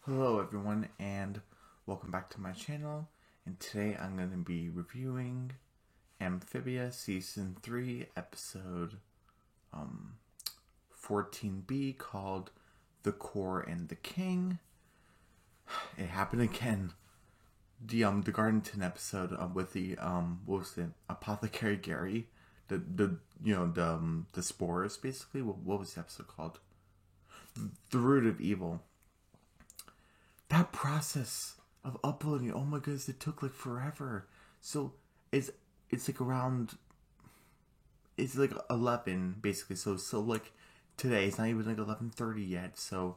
Hello everyone and welcome back to my channel, and today I'm going to be reviewing Amphibia Season 3 episode 14B called The Core and the King. It happened again. The Gardenton episode with the what was it? Apothecary Gary. The spores basically. What was the episode called? The Root of Evil. That process of uploading, oh my goodness, it took like forever. So it's like around, it's like 11 basically. So like today it's not even like 11:30 yet. So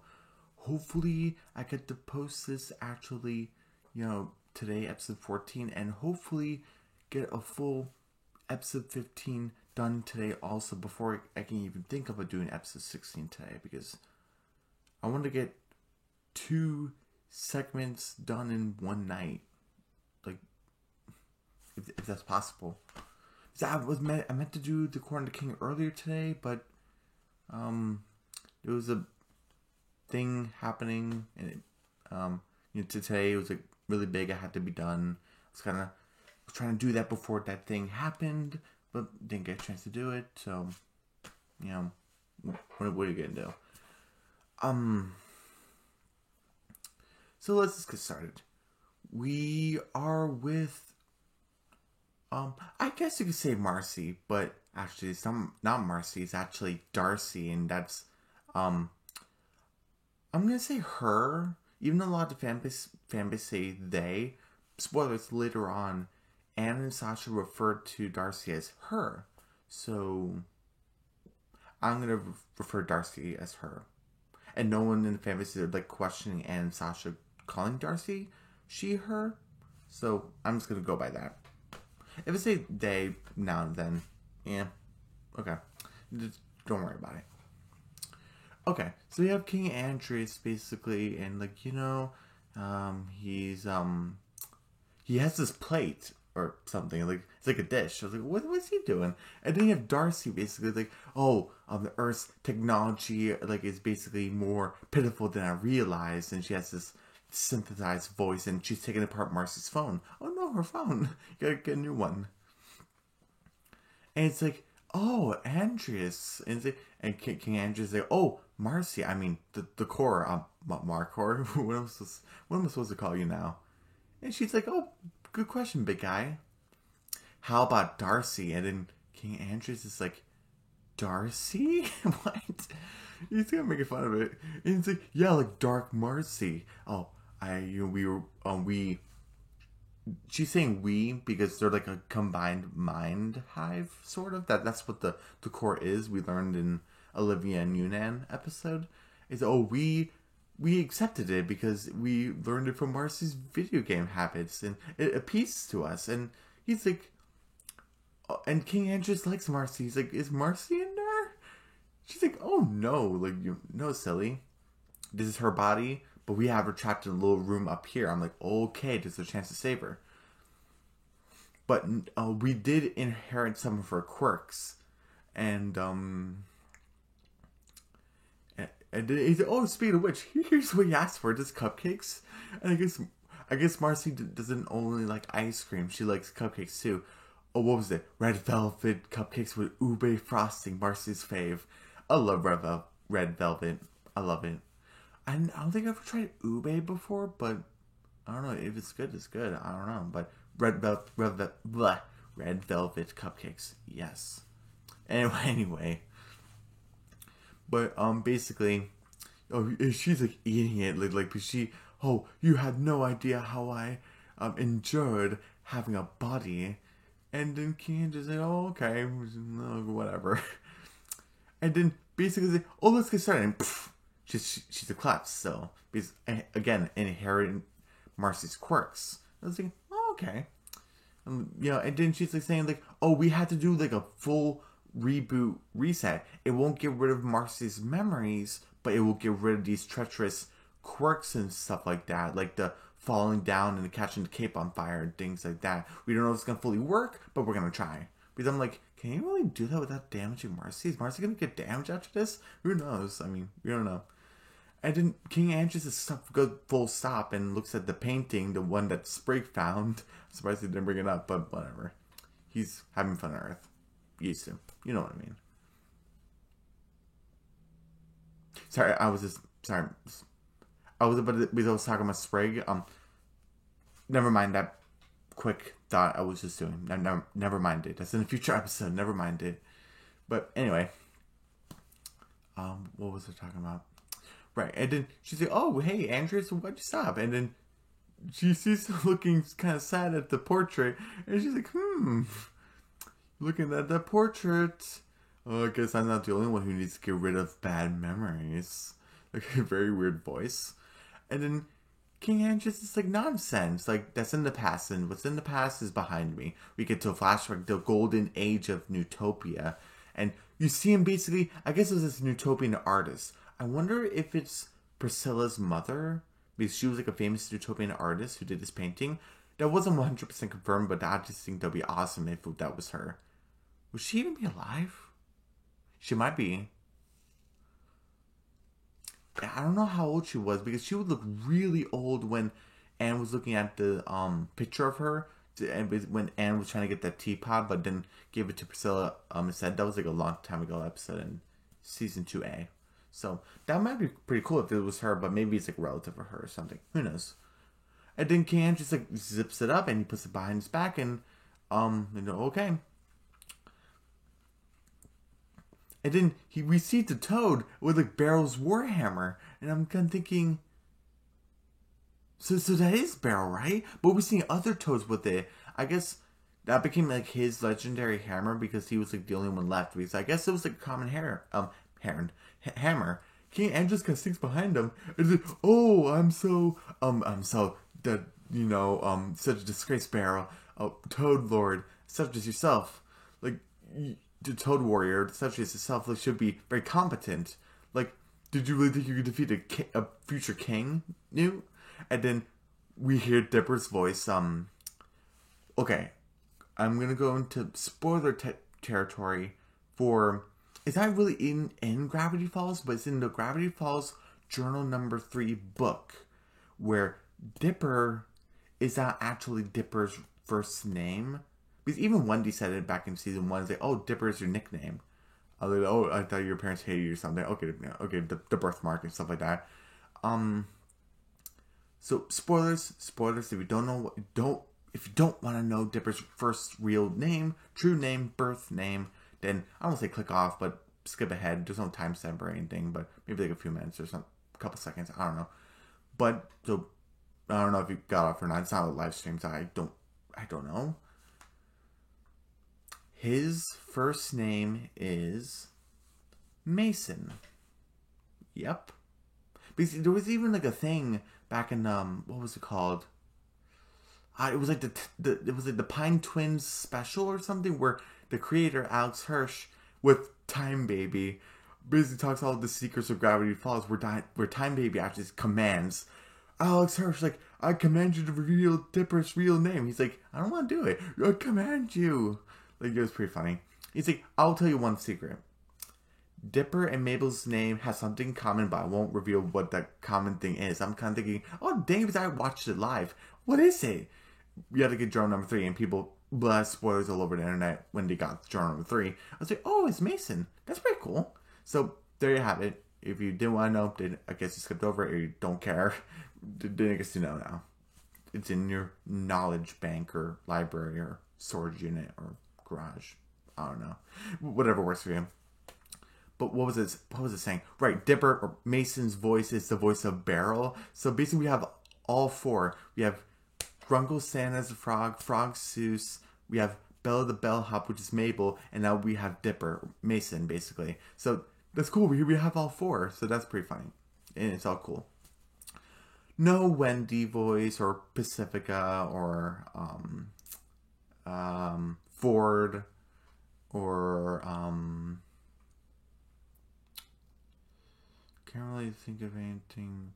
hopefully I get to post this actually, today, episode 14, and hopefully get a full episode 15 done today also before I can even think about doing episode 16 today, because I want to get 2 segments done in one night, like if that's possible. So I meant to do the Core and the King earlier today, but there was a thing happening, and today it was like really big. I had to be done. I was trying to do that before that thing happened, but didn't get a chance to do it. So what are you gonna do? So let's just get started. We are with, I guess you could say Marcy, but actually it's not Marcy, it's actually Darcy, and that's, I'm gonna say her, even though a lot of fanbase say they. Spoilers, later on, Anne and Sasha referred to Darcy as her, so I'm gonna refer Darcy as her. And no one in the fanbase is like questioning Anne and Sasha calling Darcy she, her, so I'm just gonna go by that. If I say they now and then, yeah, okay, just don't worry about it. Okay, so we have King Andrias basically, and like he has this plate or something, like it's like a dish. I was like, what's he doing? And then you have Darcy basically like, the Earth's technology like is basically more pitiful than I realized, and she has this synthesized voice, and she's taking apart Marcy's phone. Oh no, her phone! You gotta get a new one. And it's like, oh, Andrias, and King Andrias is like, oh, Marcy. I mean, the core, Marcor. What am I supposed to call you now? And she's like, oh, good question, big guy. How about Darcy? And then King Andrias is like, Darcy? What? He's gonna make fun of it. And he's like, yeah, like Dark Marcy. Oh, she's saying we because they're like a combined mind hive, sort of. That's what the core is. We learned in Olivia and Yunnan episode. Is we accepted it because we learned it from Marcy's video game habits, and it appeals to us. And he's like, and King Andrias likes Marcy. He's like, is Marcy in there? She's like, oh no, like, no, silly. This is her body, but we have her trapped in a little room up here. I'm like, okay, there's a chance to save her. But we did inherit some of her quirks, and he's like, oh, speaking of which, here's what he asked for: just cupcakes. And I guess Marcy doesn't only like ice cream; she likes cupcakes too. Oh, what was it? Red velvet cupcakes with ube frosting, Marcy's fave. I love red velvet. I love it. I don't think I've ever tried ube before, but I don't know if it's good. It's good. I don't know, but red velvet cupcakes, yes. Anyway, but basically, she's like eating it like she. Oh, you had no idea how I endured having a body. And then King just like, oh, okay, whatever. And then basically say, oh, let's get started. And poof, she's a collapse. So, because, again, inheriting Marcy's quirks. I was like, oh, okay. And then she's like saying like, oh, we had to do like a full reboot reset. It won't get rid of Marcy's memories, but it will get rid of these treacherous quirks and stuff like that, like the falling down and catching the cape on fire and things like that. We don't know if it's gonna fully work, but we're gonna try. Because I'm like, can you really do that without damaging Marcy? Is Marcy gonna get damaged after this? Who knows? I mean, we don't know. And then King Andrews just goes full stop and looks at the painting, the one that Sprig found. I'm surprised he didn't bring it up, but whatever. He's having fun on Earth. Used to. You know what I mean. Sorry, I was just... Sorry. I was about to... Because I was talking about Sprig. Never mind that quick thought I was just doing. Never mind it. That's in a future episode. Never mind it. But anyway. What was I talking about? Right, and then she's like, "Oh, hey, Andrews, why'd you stop?" And then she sees him looking kind of sad at the portrait, and she's like, looking at that portrait. Oh, I guess I'm not the only one who needs to get rid of bad memories. Like, a very weird voice. And then King Andrews is like, nonsense. Like, that's in the past, and what's in the past is behind me. We get to a flashback, the golden age of Newtopia. And you see him basically, I guess it was this Newtopian artist. I wonder if it's Priscilla's mother, because she was like a famous Newtopian artist who did this painting. That wasn't 100% confirmed, but I just think that'd be awesome if that was her. Would she even be alive? She might be. I don't know how old she was, because she would look really old when Anne was looking at the picture of her. And when Anne was trying to get that teapot, but then gave it to Priscilla instead. That was like a long time ago episode in season 2A. So that might be pretty cool if it was her, but maybe it's like relative of her or something. Who knows? And then King just like zips it up and he puts it behind his back and okay. And then we see the Toad with like Barrel's warhammer, and I'm kind of thinking, so that is Barrel, right? But we're seeing other Toads with it. I guess that became like his legendary hammer because he was like the only one left. Because I guess it was like a common hammer. King Andrews kind of sticks behind him and like, "Oh, I'm so that such a disgrace, Barrel. Toad Lord, such as yourself, like the Toad Warrior, such as yourself, like, should be very competent. Like, did you really think you could defeat a future king, Newt?" And then we hear Dipper's voice. Okay, I'm gonna go into spoiler territory for. It's not really in Gravity Falls, but it's in the Gravity Falls Journal Number 3 book, where Dipper is not actually Dipper's first name. Because even Wendy said it back in season 1. It's like, "Oh, Dipper is your nickname." I was like, "Oh, I thought your parents hated you or something." Okay, the birthmark and stuff like that. So spoilers. If you don't know if you don't want to know Dipper's first real name, true name, birth name, then I don't say click off, but skip ahead. There's no timestamp or anything, but maybe like a few minutes or a couple seconds. I don't know. But so I don't know if you got off or not. It's not a live stream, so I don't know. His first name is Mason. Yep. Because there was even like a thing back in what was it called? It was like the Pine Twins special or something, where the creator Alex Hirsch with Time Baby basically talks all the secrets of Gravity Falls, where Time Baby actually commands Alex Hirsch, like, "I command you to reveal Dipper's real name." He's like, "I don't want to do it. I command you." Like, it was pretty funny. He's like, "I'll tell you one secret. Dipper and Mabel's name has something in common, but I won't reveal what that common thing is." I'm kind of thinking, oh, dang, because I watched it live. What is it? We had to get Journal Number 3, and people blast spoilers all over the internet when they got Journal Number 3. I was like, oh, it's Mason. That's pretty cool. So there you have it. If you didn't want to know, then I guess you skipped over it, or you don't care. Then I guess you know now. It's in your knowledge bank or library or storage unit or garage. I don't know. Whatever works for you. But what was it saying? Right, Dipper or Mason's voice is the voice of Barrel. So basically we have all four. We have Grunkle Santa as a frog, Frog Seuss, we have Bella the Bellhop, which is Mabel, and now we have Dipper, Mason, basically. So that's cool. We have all four, so that's pretty funny. And it's all cool. No Wendy voice or Pacifica or Ford or can't really think of anything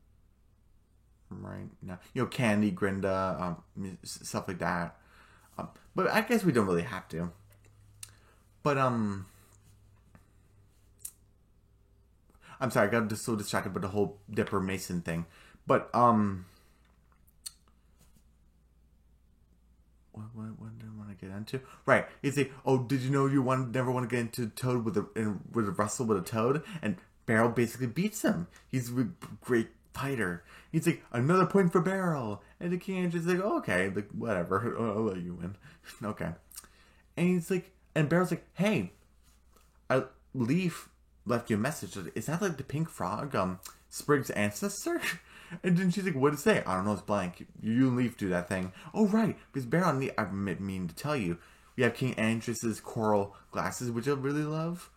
right now. Candy, Grinda, stuff like that. But I guess we don't really have to. But I'm sorry, I got just so distracted by the whole Dipper Mason thing. But what did I want to get into? Right, he's like, oh, did you know you never want to get into Toad with a wrestle with a Toad? And Barrel basically beats him. He's a great fighter. He's like, another point for Barrel. And the King Andrews like, oh, okay, like whatever, I'll let you win. Okay. And he's like, and Barrel's like, hey, Leaf left you a message. Is that like the pink frog, Sprig's ancestor? And then she's like, what did it say? I don't know, it's blank. You and Leaf do that thing. Oh, right. Because Barrel and Leaf, I mean to tell you, we have King Andrew's coral glasses, which I really love.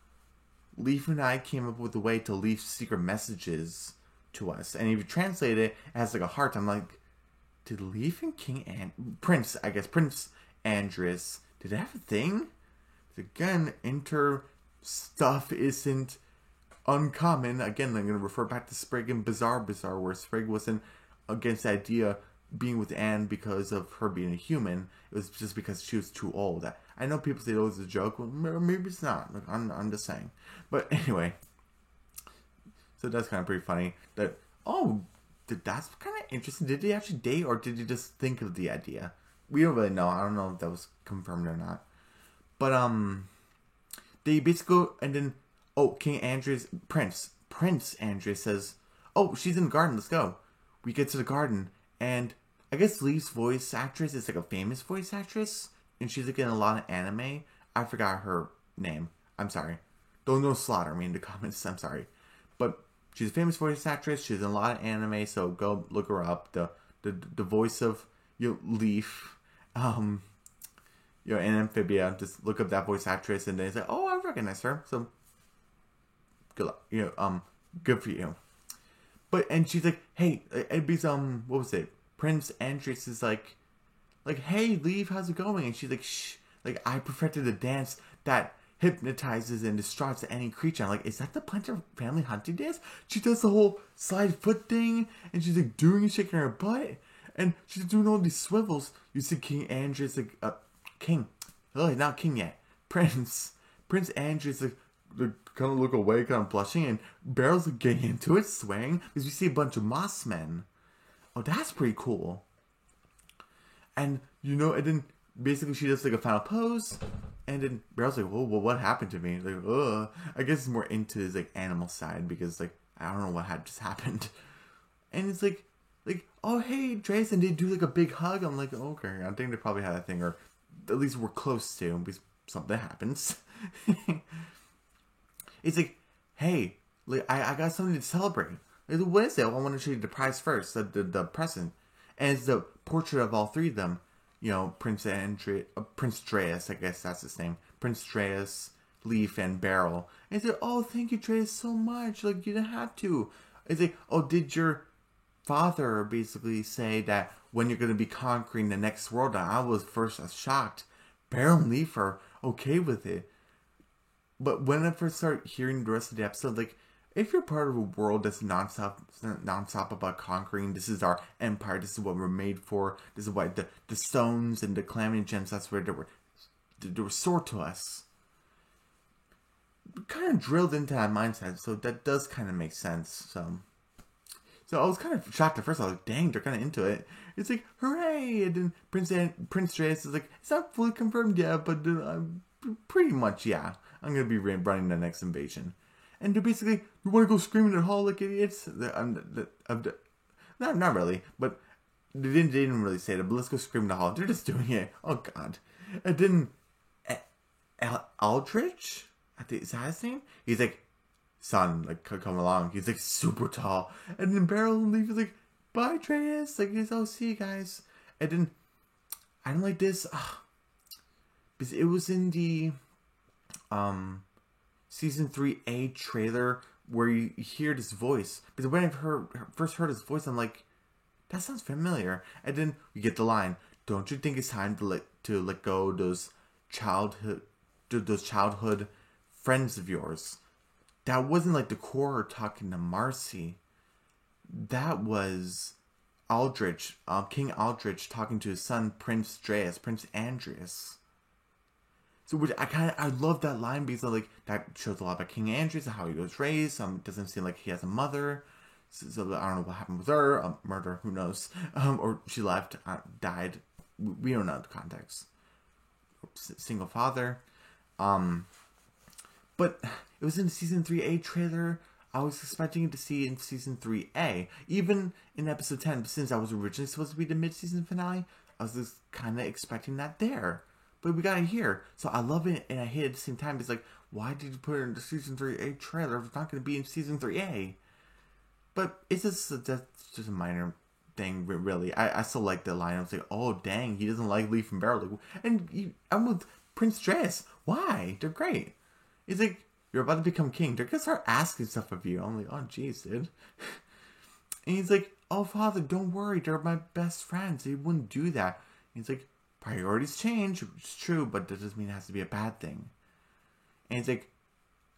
Leaf and I came up with a way to leave secret messages to us. And if you translate it, it has like a heart. I'm like, did Leaf and Prince Andrus, did they have a thing? Again, stuff isn't uncommon. Again, I'm going to refer back to Sprig and Bizarre, where Sprig wasn't against the idea being with Anne because of her being a human. It was just because she was too old. I know people say it was a joke. Well, maybe it's not. Like, I'm just saying. But anyway, so that's kind of pretty funny. That's kind of interesting. Did they actually date, or did they just think of the idea? We don't really know. I don't know if that was confirmed or not. But they basically go, and then King Andrews, Prince Andrews says, oh, she's in the garden, let's go. We get to the garden, and I guess Lee's voice actress is like a famous voice actress, and she's like in a lot of anime. I forgot her name. I'm sorry. Don't slaughter me in the comments. I'm sorry. But she's a famous voice actress. She's in a lot of anime, so go look her up. The voice of Leaf, in Amphibia. Just look up that voice actress, and then say, oh, I recognize her. So good luck. Good for you. And she's like, hey, what was it? Prince Andrus is like, hey, Leaf, how's it going? And she's like, shh, like, I perfected a dance that hypnotizes and distraughts any creature. I'm like, is that the Punch of Family Hunting dance? She does the whole slide foot thing, and she's like doing and shaking her butt, and she's doing all these swivels. You see King Andrus, like, King. Oh, he's not King yet. Prince Andrus, like kind of look away, kind of blushing, and Barrel's like getting into it, swaying, because we see a bunch of moss men. Oh, that's pretty cool. And, and then basically she does like a final pose, and then Barrel's like, well, what happened to me? Like, ugh. I guess it's more into his like animal side, because like, I don't know what had just happened. And it's like, oh, hey, Trace, and they do like a big hug. I'm like, okay, I think they probably had a thing, or at least we're close to, because something happens. It's like, hey, like, I got something to celebrate. Like, what is it? I want to show you the prize first, the present. And it's the portrait of all three of them. Prince Dreas, I guess that's his name. Prince Dreas, Leaf, and Barrel. And he said, oh, thank you, Dreas, so much. Like, you didn't have to. It's like, oh, did your father basically say that when you're going to be conquering the next world? And I was first shocked. Barrel and Leaf are okay with it. But when I first start hearing the rest of the episode, like, if you're part of a world that's nonstop about conquering, this is our empire, this is what we're made for, this is why the stones and the calamity gems, that's where they were restored to us. Kind of drilled into that mindset, so that does kind of make sense. So I was kind of shocked at first. I was like, dang, they're kind of into it. It's like, hooray! And then Prince Dreas is like, it's not fully confirmed yet, but pretty much, yeah. I'm going to be running the next invasion. And they're basically, you want to go screaming at the hall like idiots? Not really, but they didn't really say that, but let's go scream in the hall. They're just doing it. Oh, God. And then Aldrich? I think, is that his name? He's like, son, like, come along. He's like super tall. And then Barrel and Leaf is like, bye, Dreas. Like, I'll see you guys. And then, I don't like this. Because it was in the season 3A trailer where you hear this voice. Because when I first heard his voice, I'm like, that sounds familiar. And then you get the line, don't you think it's time to let go of those childhood friends of yours? That wasn't like the core talking to Marcy. That was Aldrich, King Aldrich talking to his son Prince Dreas, Prince Andreas. So which I love that line because like that shows a lot about King Andrews and how he was raised. Doesn't seem like he has a mother. So I don't know what happened with her. Murder, who knows? Or she left, died. We don't know the context. Single father. But it was in the season 3A trailer. I was expecting to see in season 3A. Even in episode 10, since I was originally supposed to be the mid-season finale, I was just kind of expecting that there. But we got it here. So I love it and I hate it at the same time. It's like, why did you put it in the season 3A trailer if it's not going to be in season 3A? But it's that's just a minor thing, really. I still like the line. I was like, oh, dang, he doesn't like Leaf and Beryl. I'm with Prince Dreas. Why? They're great. It's like, you're about to become king. They're going to start asking stuff of you. I'm like, oh, jeez, dude. And he's like, oh, father, don't worry. They're my best friends. They wouldn't do that. And he's like, priorities change. It's true, but that doesn't mean it has to be a bad thing. And he's like,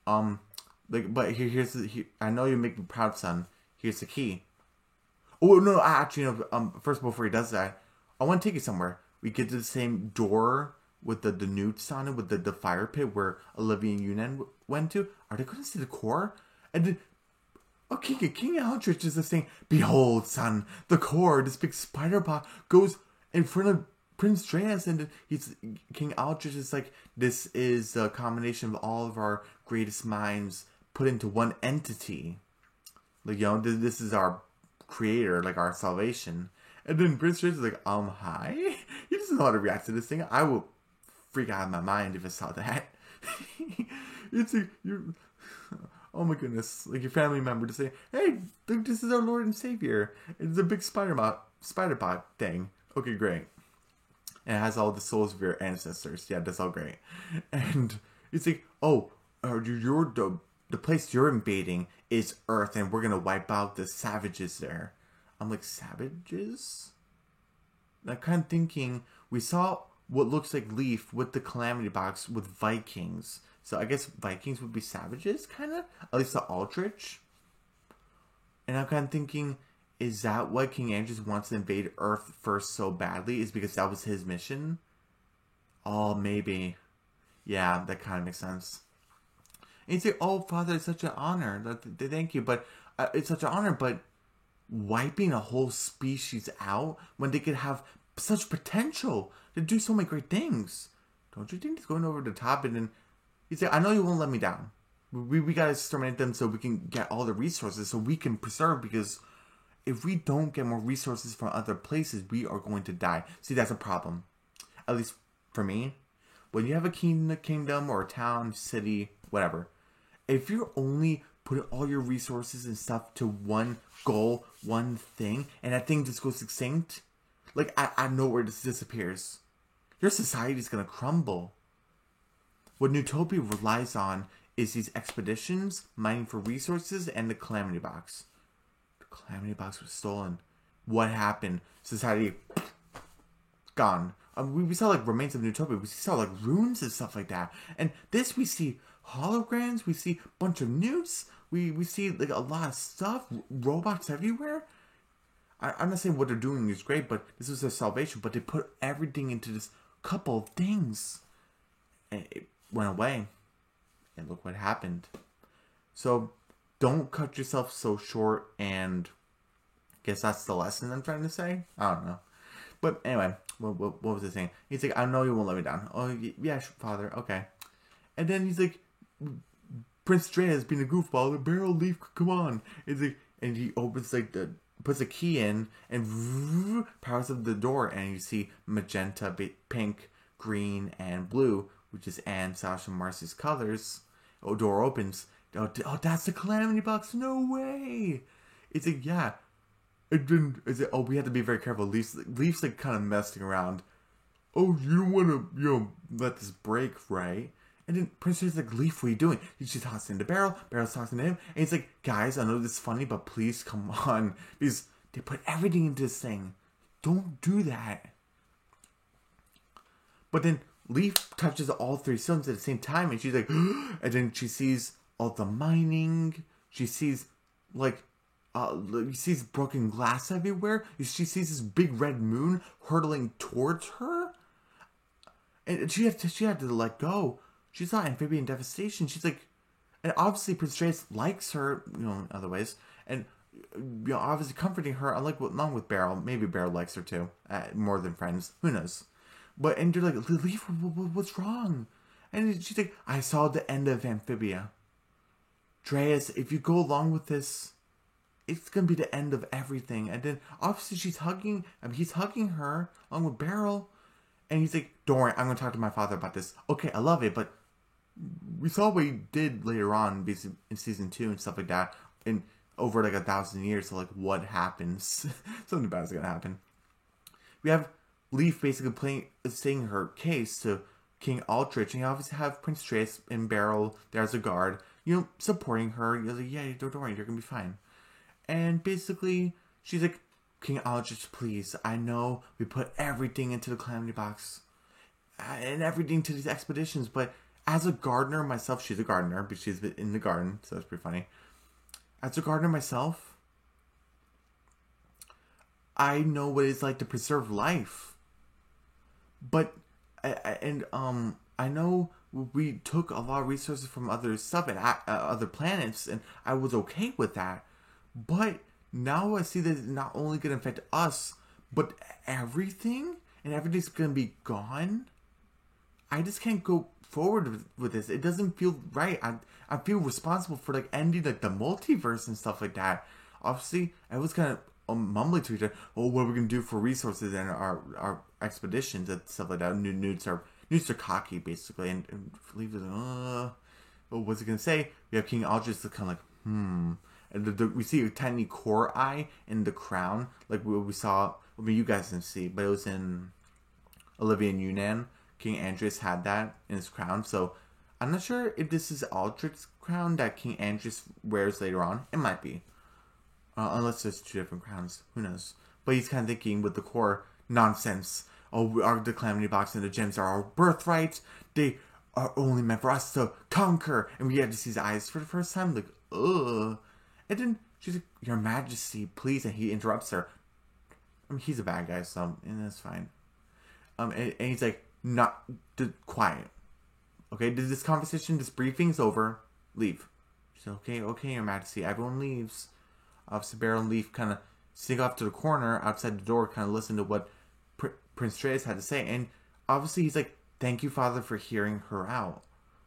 but I know you make me proud, son. Here's the key. Oh, no, actually, no, first, before he does that, I want to take you somewhere. We get to the same door with the newts on it, with the fire pit where Olivia and Yunan went to. Are they going to see the core? And then, King Aldrich is just saying, behold, son, the core, this big spider bot goes in front of Prince Dreas, and King Aldrich is like, this is a combination of all of our greatest minds put into one entity. Like, this is our creator, like our salvation. And then Prince Dreas is like, hi? He doesn't know how to react to this thing. I will freak out of my mind if I saw that. It's like, oh my goodness. Like your family member to say, hey, this is our Lord and Savior. It's a big spider bot thing. Okay, great. And it has all the souls of your ancestors. Yeah, that's all great. And it's like, oh, the place you're invading is Earth, and we're gonna wipe out the savages there. I'm like, savages? I'm kind of thinking, we saw what looks like Leaf with the Calamity Box with Vikings. So I guess Vikings would be savages, kind of? At least the Aldrich. And I'm kind of thinking, is that why King Andrews wants to invade Earth first so badly? Is because that was his mission? Oh, maybe. Yeah, that kind of makes sense. And you say, oh, Father, it's such an honor. Thank you. But it's such an honor, but wiping a whole species out when they could have such potential to do so many great things. Don't you think it's going over the top? And then you say, I know you won't let me down. We got to exterminate them so we can get all the resources so we can preserve, because if we don't get more resources from other places, we are going to die. See, that's a problem. At least for me. When you have a kingdom or a town, city, whatever, if you're only putting all your resources and stuff to one goal, one thing, and that thing just goes extinct, like, I know where this disappears. Your society is going to crumble. What Neutopia relies on is these expeditions, mining for resources, and the Calamity Box. The Calamity Box was stolen. What happened? Society gone. We saw like remains of Neutopia. We saw like ruins and stuff like that. And this we see holograms. We see a bunch of newts. We see like a lot of stuff. Robots everywhere. I'm not saying what they're doing is great, but this was their salvation. But they put everything into this couple of things. And it went away. And look what happened. So don't cut yourself so short, and I guess that's the lesson I'm trying to say. I don't know. But anyway, what was I saying? He's like, I know you won't let me down. Oh, yeah, Father, okay. And then he's like, Prince Dreas being a goofball, the Beryl, Leaf, come on. It's like, and he opens like puts a key in and powers up the door, and you see magenta, pink, green, and blue, which is Anne, Sasha, and Marcy's colors. Oh, door opens. Oh, that's the Calamity Box. No way. It's like, yeah. Oh, we have to be very careful. Leaf's like kind of messing around. Oh, you don't want to, let this break, right? And then Prince is like, Leaf, what are you doing? He's just tossing into Beryl. Beryl's tossing to him. And he's like, guys, I know this is funny, but please come on. Because they put everything into this thing. Don't do that. But then Leaf touches all three cylinders at the same time. And she's like, and then she sees all the mining. She sees, like, she sees broken glass everywhere. She sees this big red moon hurtling towards her. And she had to let go. She's not amphibian devastation. She's like, and obviously Prince Trace likes her, in other ways, and obviously comforting her. Along with Beryl, maybe Beryl likes her too, more than friends. Who knows? But and you're like, Leaf, what's wrong? And she's like, I saw the end of Amphibia. Dreas, if you go along with this, it's gonna be the end of everything. And then obviously he's hugging her along with Beryl, and he's like, don't worry, I'm gonna talk to my father about this. Okay, I love it, but we saw what he did later on in season 2 and stuff like that, and over like 1,000 years. So like, what happens? Something bad is gonna happen. We have Leaf basically saying her case to King Aldrich, and you obviously have Prince Trace and Beryl there as a guard, supporting her. You're like, yeah, don't worry, you're gonna be fine. And basically, she's like, King Aldrich, please, I know we put everything into the Calamity Box and everything to these expeditions, but as a gardener myself, she's a gardener, but she's in the garden, so that's pretty funny. As a gardener myself, I know what it's like to preserve life. But, I know we took a lot of resources from other stuff and other planets, and I was okay with that. But now I see that it's not only going to affect us, but everything, and everything's going to be gone. I just can't go forward with this. It doesn't feel right. I feel responsible for like ending like the multiverse and stuff like that. Obviously, I was kind of mumbling to each other, oh, what are we going to do for resources and our expeditions and stuff like that. Newts are cocky, basically, and Leaf is like, well, what's it going to say? We have King Aldrich that's kind of like, And we see a tiny core eye in the crown, like we saw. I mean, you guys didn't see, but it was in Olivia and Yunnan. King Andros had that in his crown, so I'm not sure if this is Aldrich's crown that King Andros wears later on. It might be, unless there's 2 different crowns. Who knows? But he's kind of thinking with the core nonsense. Oh, the Calamity Box and the gems are our birthright. They are only meant for us to conquer, and we had to see his eyes for the first time. Like, ugh. And then she's like, Your Majesty, please. And he interrupts her. I mean, he's a bad guy, so that's fine. And he's like, quiet. Okay, this conversation, this briefing's over. Leave. She's like, okay, Your Majesty. Everyone leaves. Officer Beryl and Leaf kind of sneak off to the corner outside the door, kind of listen to what Prince Trace had to say. And obviously he's like, thank you, Father, for hearing her out.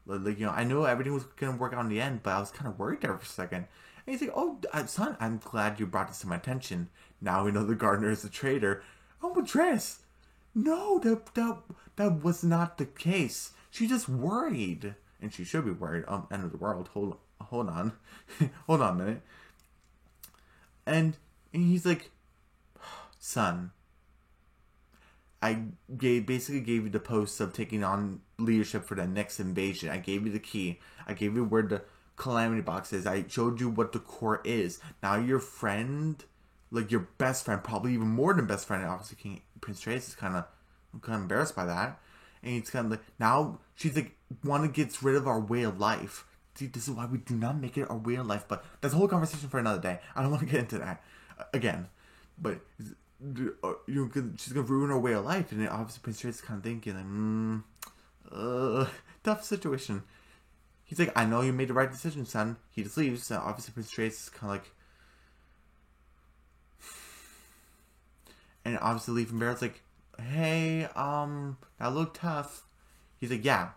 Like, I know everything was going to work out in the end, but I was kind of worried there for a second. And he's like, oh, son, I'm glad you brought this to my attention. Now we know the gardener is a traitor. Oh, but Trace, no, that was not the case. She just worried. And she should be worried. End of the world. Hold on. Hold on a minute. And he's like, son, I basically gave you the post of taking on leadership for the next invasion. I gave you the key. I gave you where the Calamity Box is. I showed you what the core is. Now your friend, like your best friend, probably even more than best friend, obviously Prince Trace is kind of embarrassed by that. And he's kind of like, now she's like, want to get rid of our way of life. See, this is why we do not make it our way of life. But that's a whole conversation for another day. I don't want to get into that again. But she's gonna ruin her way of life, and then obviously Prince Trace is kind of thinking, like, tough situation. He's like, I know you made the right decision, son. He just leaves. So obviously Prince Trace is kind of like, and obviously Leaf and Barrett's like, hey, that looked tough. He's like, yeah,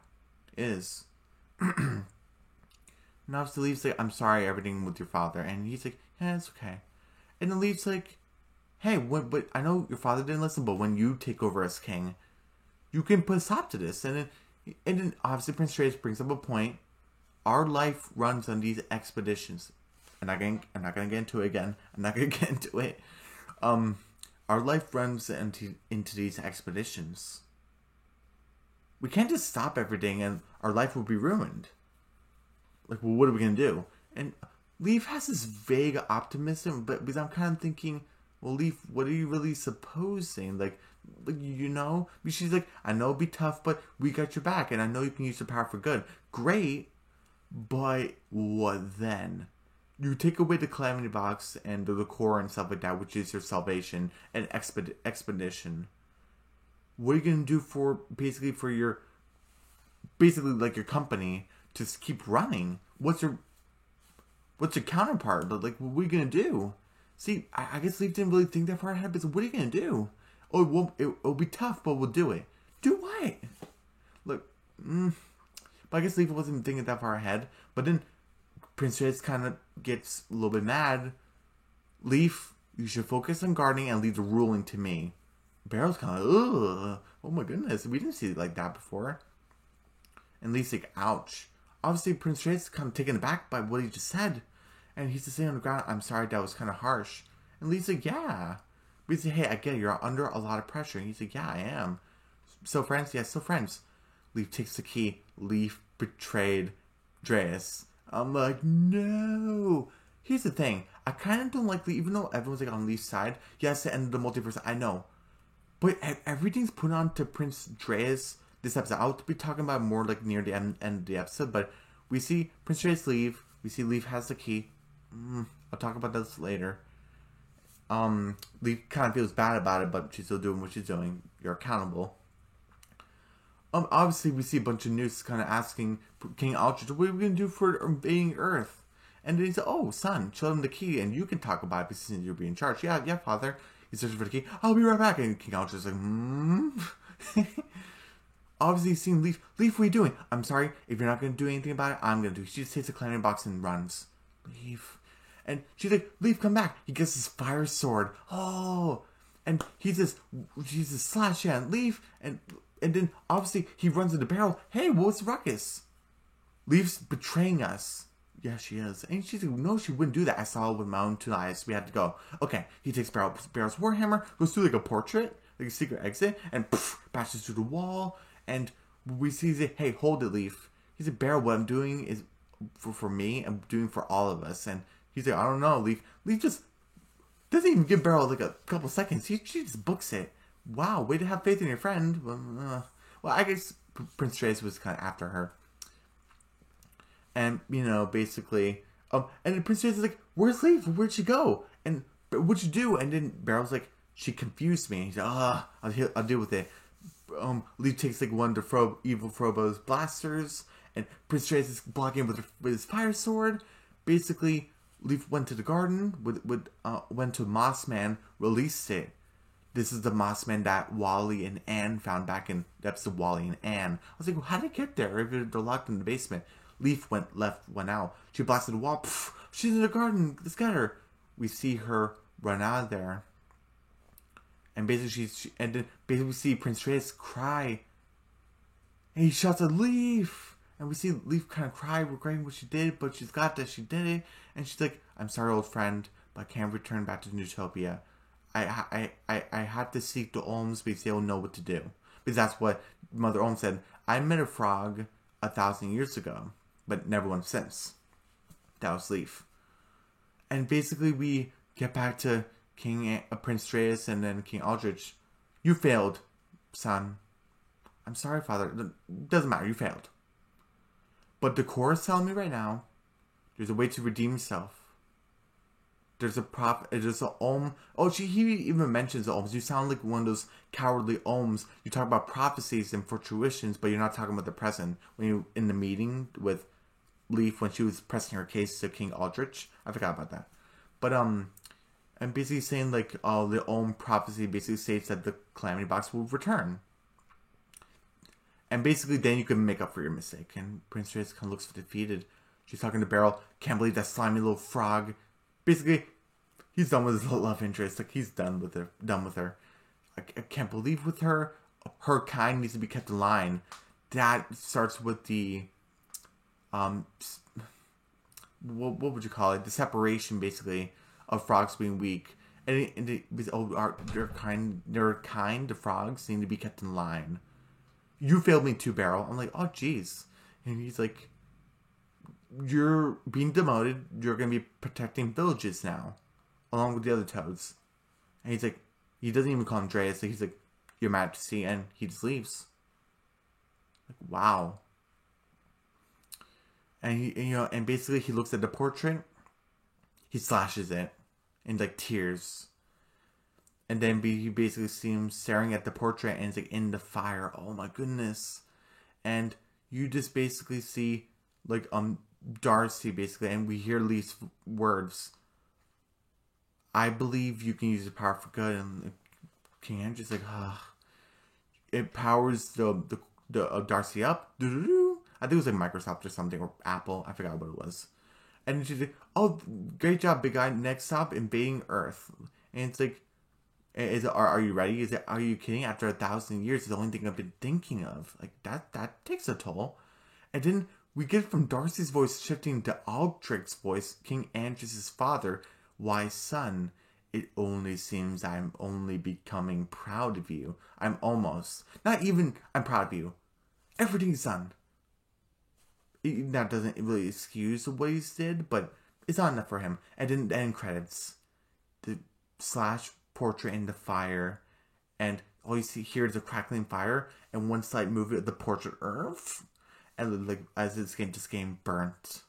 it is. And obviously Leaf's like, I'm sorry, everything with your father. And he's like, yeah, it's okay. And then Leaf's like, hey, but I know your father didn't listen, but when you take over as king, you can put a stop to this. And then obviously Prince Trace brings up a point. Our life runs on these expeditions. I'm not gonna get into it again. I'm not gonna get into it. Our life runs into these expeditions. We can't just stop everything and our life will be ruined. Like, well, what are we gonna do? And Leaf has this vague optimism, but because I'm kind of thinking, well, Leaf, what are you really supposing? Like she's like, I know it'll be tough, but we got your back, and I know you can use your power for good. Great, but what then? You take away the Calamity Box and the core and stuff like that, which is your salvation and expedition. what are you gonna do for basically like your company to keep running? What's your counterpart? Like, what are you gonna do? See, I guess Leaf didn't really think that far ahead, but what are you gonna do? Oh, it'll be tough, but we'll do it. Do what? Look, but I guess Leaf wasn't thinking that far ahead. But then Prince Trace kind of gets a little bit mad. Leaf, you should focus on gardening and leave the ruling to me. Barrel's kind of, ugh. Oh my goodness, we didn't see it like that before. And Leaf's like, ouch. Obviously, Prince Trace is kind of taken aback by what he just said. And he's just sitting on the ground, I'm sorry, that was kind of harsh. And Leaf's like, yeah. But he's like, hey, I get it, you're under a lot of pressure. And he's like, yeah, I am. So friends? Yes, so friends. Leaf takes the key. Leaf betrayed Dreas. I'm like, no. Here's the thing. I kind of don't like Leaf, even though everyone's like on Leaf's side. Yes, the end of the multiverse, I know. But everything's put on to Prince Dreas this episode. I'll be talking about more like near the end of the episode. But we see Prince Dreas leave. We see Leaf has the key. I'll talk about this later. Leaf kind of feels bad about it, but she's still doing what she's doing. You're accountable. Obviously, we see a bunch of news kind of asking King Aldrich, what are we going to do for invading Earth? And then he said, oh, son, show them the key and you can talk about it since you'll be in charge. Yeah, father. He's searching for the key. I'll be right back. And King Aldrich is like, Obviously, seeing Leaf. Leaf, what are you doing? I'm sorry. If you're not going to do anything about it, I'm going to do it. She just takes the climbing box and runs. Leaf. And she's like, Leaf, come back. He gets his fire sword. Oh. And he's just slash at Leaf. And then, obviously, he runs into Barrel. Hey, what's the ruckus? Leaf's betraying us. Yeah, she is. And she's like, no, she wouldn't do that. I saw it with my own two eyes. We had to go. Okay. He takes Barrel's warhammer, goes through like a portrait, like a secret exit, and bashes through the wall. And we see, hey, hold it, Leaf. He's like, Barrel, what I'm doing is for me. I'm doing for all of us. And he's like, I don't know, Leaf. Leaf just doesn't even give Barrel like a couple seconds. She just books it. Wow, way to have faith in your friend. Well, I guess Prince Trace was kind of after her. And, basically, and then Prince Trace is like, where's Leaf? Where'd she go? And what'd you do? And then Barrel's like, she confused me. He's like, I'll deal with it. Leaf takes like one of evil Frobo's blasters, and Prince Trace is blocking with his fire sword. Basically, Leaf went to the garden, went to Mossman, released it. This is the Mossman that Wally and Anne found back in the episode Wally and Anne. I was like, well, how did it get there if they're locked in the basement? Leaf went out. She blasted the wall. Pff, she's in the garden. Let's get her. We see her run out of there. And basically, we see Prince Trace cry. And he shouts at Leaf. And we see Leaf kind of cry, regretting what she did, but she's got that she did it. And she's like, I'm sorry, old friend, but I can't return back to Newtopia. I had to seek the Olms because they'll know what to do. Because that's what Mother Olm said. I met a frog 1,000 years ago, but never one since. That was Leaf. And basically, we get back to Prince Dreas and then King Aldrich. You failed, son. I'm sorry, father. It doesn't matter. You failed. But the core is telling me right now, there's a way to redeem yourself. There's a Olm. Oh, he even mentions the Olms. You sound like one of those cowardly Olms. You talk about prophecies and fruitions, but you're not talking about the present. When you in the meeting with Leaf when she was pressing her case to King Aldrich, I forgot about that. But I'm basically saying like the Olm prophecy basically states that the Calamity Box will return. And basically, then you can make up for your mistake. And Prince Trace kind of looks defeated. She's talking to Barrel. Can't believe that slimy little frog. Basically, he's done with his love interest. Like, he's done with her. I can't believe with her. Her kind needs to be kept in line. That starts with the what would you call it? The separation, basically, of frogs being weak. And they're kind. The frogs need to be kept in line. You failed me too, Barrel. I'm like, oh, jeez. And he's like, you're being demoted. You're going to be protecting villages now, along with the other toads. And he's like, he doesn't even call him Dreas. He's like, Your Majesty, and he just leaves. Like, wow. And and basically he looks at the portrait. He slashes it in like tears. And then you basically see him staring at the portrait and it's like in the fire. Oh my goodness. And you just basically see like Darcy basically, and we hear Leaf's words. I believe you can use the power for good, and King Andrew's like, it powers the Darcy up. I think it was like Microsoft or something, or Apple. I forgot what it was. And she's like, "Oh, great job, big guy. Next stop, invading Earth." And it's like, are you ready? Are you kidding? After 1,000 years, it's the only thing I've been thinking of. Like that takes a toll. And then we get from Darcy's voice shifting to Aldrich's voice, King Andrew's father, wise son. It only seems I'm only becoming proud of you. I'm almost. Not even I'm proud of you. Everything's done. That doesn't really excuse what he did, but it's not enough for him. And then the end credits. The slash portrait in the fire. And all you see here is a crackling fire. And one slight movement of the portrait earth. And like as this game just getting burnt.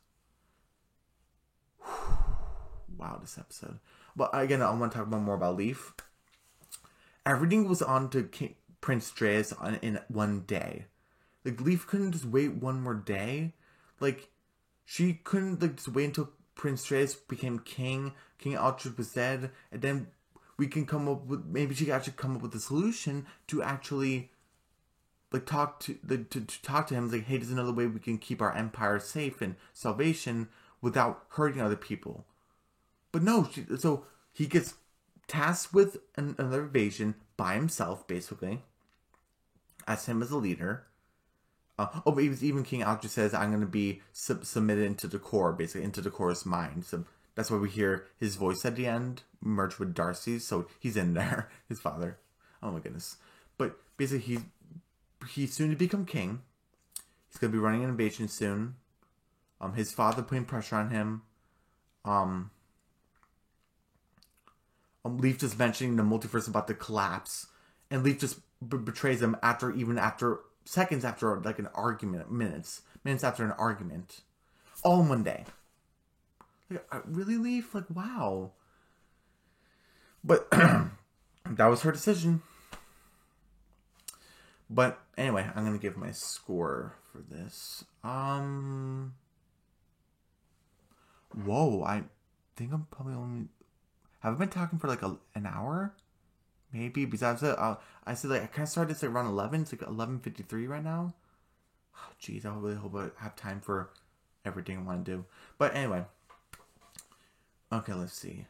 Wow, this episode. But again, I want to talk more about Leaf. Everything was on to Prince Dreas in one day. Like, Leaf couldn't just wait one more day. Like, she couldn't like just wait until Prince Dreas became king. King Aldrich was dead. And then we can come up with, maybe she could actually come up with a solution to actually like talk to him. Like, hey, there's another way we can keep our empire safe and salvation without hurting other people. But no, so he gets tasked with another invasion by himself, basically, as him as a leader. But even King Aldrich says, I'm going to be submitted into the core, basically, into the core's mind. So that's why we hear his voice at the end, merged with Darcy's. So he's in there, his father. Oh my goodness. But basically, he's soon to become king. He's going to be running an invasion soon. His father putting pressure on him. Leaf just mentioning the multiverse about to collapse. And Leaf just betrays him seconds after like an argument, minutes after an argument, all in one day. Like, really, Leaf? Like, wow. But that was her decision. But anyway, I'm gonna give my score for this. Whoa, I think I'm probably only. Have I been talking for like an hour? Maybe, because I said like I kind of started this like around 11. It's like 11:53 right now. Oh, jeez, I really hope I have time for everything I want to do. But anyway, okay, let's see.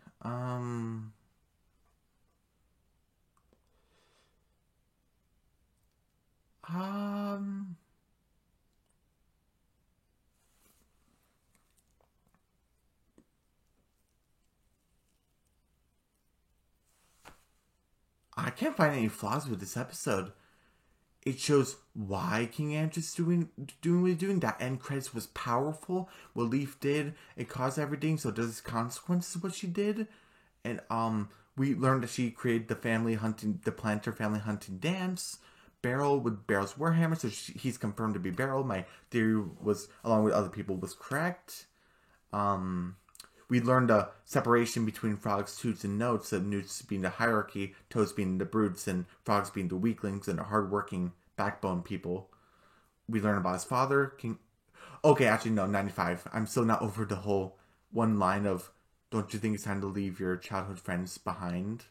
I can't find any flaws with this episode. It shows why King Andrew's doing what he's doing. That end credits was powerful. What Leaf did, it caused everything. So there's consequences of what she did. And we learned that she created the Planter family hunting dance. Beryl with Beryl's Warhammer. So he's confirmed to be Beryl. My theory was, along with other people, was correct. We learned a separation between frogs, toots, and notes. So newts being the hierarchy, toads being the brutes, and frogs being the weaklings and the hardworking backbone people. We learned about his father, King. Okay, actually no, 95. I'm still not over the whole one line of, "Don't you think it's time to leave your childhood friends behind?"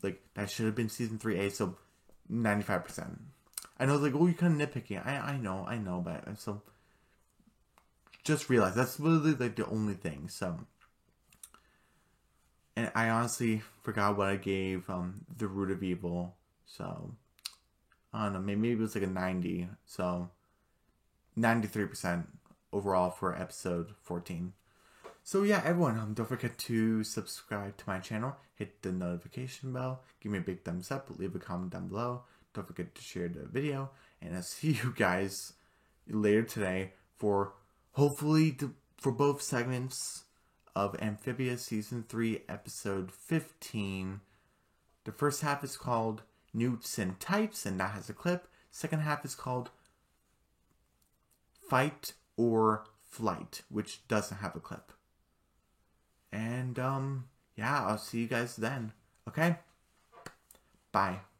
Like that should have been season 3A. So 95%. I know, like, oh, you're kind of nitpicking. I know, but I'm so. Just realized that's literally like the only thing. So, and I honestly forgot what I gave the Root of Evil. So I don't know, maybe it was like a 90. So 93% overall for episode 14. So yeah, everyone, don't forget to subscribe to my channel, hit the notification bell, give me a big thumbs up, leave a comment down below. Don't forget to share the video, and I'll see you guys later today for hopefully for both segments of Amphibia Season 3, Episode 15. The first half is called Newts and Types, and that has a clip. Second half is called Fight or Flight, which doesn't have a clip. And, yeah, I'll see you guys then. Okay? Bye.